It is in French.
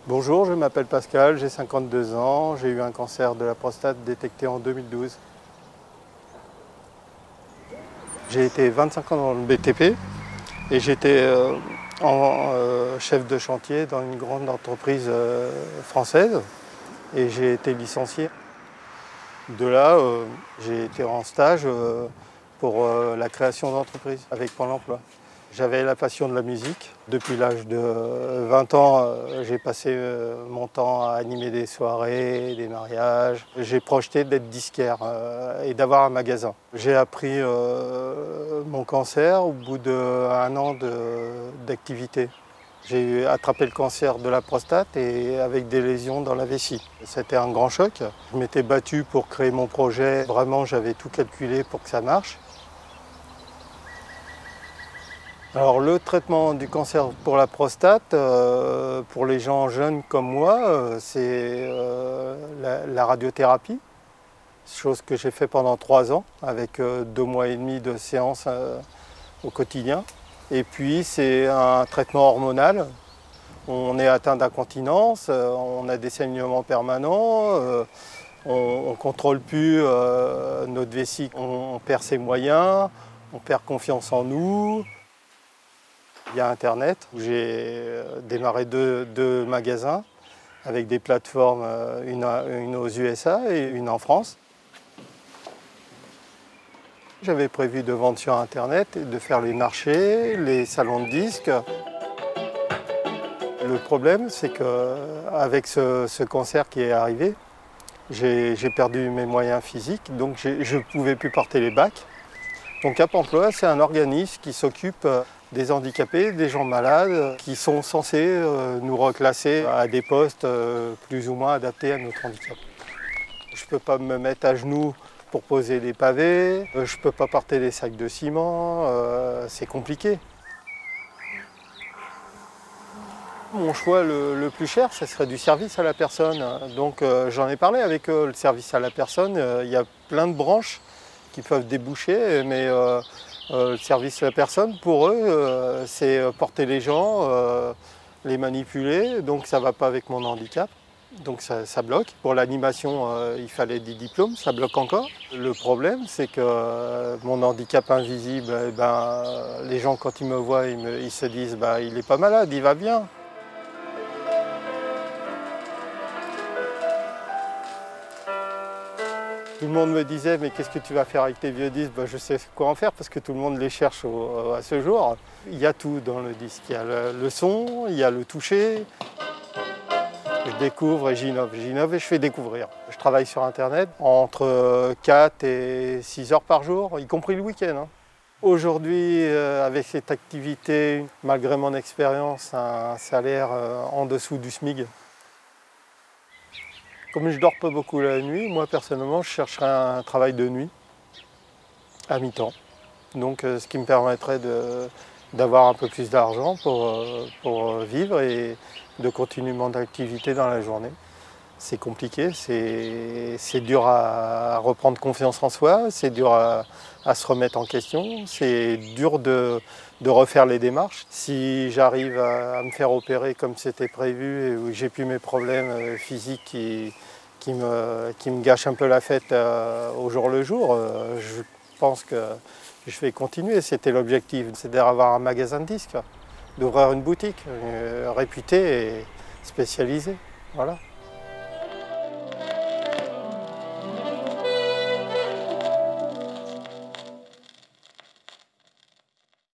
Bonjour, je m'appelle Pascal, j'ai 52 ans, j'ai eu un cancer de la prostate détecté en 2012. J'ai été 25 ans dans le BTP et j'étais chef de chantier dans une grande entreprise française et j'ai été licencié. De là, j'ai été en stage pour la création d'entreprises avec Pôle emploi. J'avais la passion de la musique. Depuis l'âge de 20 ans, j'ai passé mon temps à animer des soirées, des mariages. J'ai projeté d'être disquaire et d'avoir un magasin. J'ai appris mon cancer au bout d'1 an d'activité. J'ai attrapé le cancer de la prostate et avec des lésions dans la vessie. C'était un grand choc. Je m'étais battu pour créer mon projet. Vraiment, j'avais tout calculé pour que ça marche. Alors le traitement du cancer pour la prostate, pour les gens jeunes comme moi, c'est la radiothérapie, chose que j'ai fait pendant 3 ans avec 2 mois et demi de séances au quotidien. Et puis c'est un traitement hormonal. On est atteint d'incontinence, on a des saignements permanents, on ne contrôle plus notre vessie, on perd ses moyens, on perd confiance en nous. Il y a Internet où j'ai démarré deux magasins avec des plateformes, une aux USA et une en France. J'avais prévu de vendre sur Internet et de faire les marchés, les salons de disques. Le problème, c'est qu'avec ce cancer qui est arrivé, j'ai perdu mes moyens physiques, donc je ne pouvais plus porter les bacs. Donc Cap Emploi, c'est un organisme qui s'occupe des handicapés, des gens malades, qui sont censés nous reclasser à des postes plus ou moins adaptés à notre handicap. Je ne peux pas me mettre à genoux pour poser des pavés, je ne peux pas porter des sacs de ciment, c'est compliqué. Mon choix le plus cher, ce serait du service à la personne. Donc j'en ai parlé avec eux, le service à la personne. Il y a plein de branches qui peuvent déboucher, mais le service à la personne, pour eux, c'est porter les gens, les manipuler, donc ça ne va pas avec mon handicap. Donc ça bloque. Pour l'animation, il fallait des diplômes, ça bloque encore. Le problème, c'est que mon handicap invisible, les gens, quand ils me voient, ils se disent il n'est pas malade, il va bien. Tout le monde me disait, mais qu'est-ce que tu vas faire avec tes vieux disques? Je sais quoi en faire parce que tout le monde les cherche à ce jour. Il y a tout dans le disque. Il y a le son, il y a le toucher. Je découvre et j'innove et je fais découvrir. Je travaille sur Internet entre 4 et 6 heures par jour, y compris le week-end. Aujourd'hui, avec cette activité, malgré mon expérience, un salaire en dessous du SMIC. Comme je ne dors pas beaucoup la nuit, moi personnellement, je chercherais un travail de nuit, à mi-temps. Donc ce qui me permettrait d'avoir un peu plus d'argent pour vivre et de continuer mon activité dans la journée. C'est compliqué, c'est dur à reprendre confiance en soi, c'est dur à se remettre en question, c'est dur de refaire les démarches. Si j'arrive à me faire opérer comme c'était prévu et où j'ai plus mes problèmes physiques qui me gâchent un peu la fête au jour le jour, je pense que je vais continuer. C'était l'objectif, c'est d'avoir un magasin de disques, d'ouvrir une boutique réputée et spécialisée. Voilà.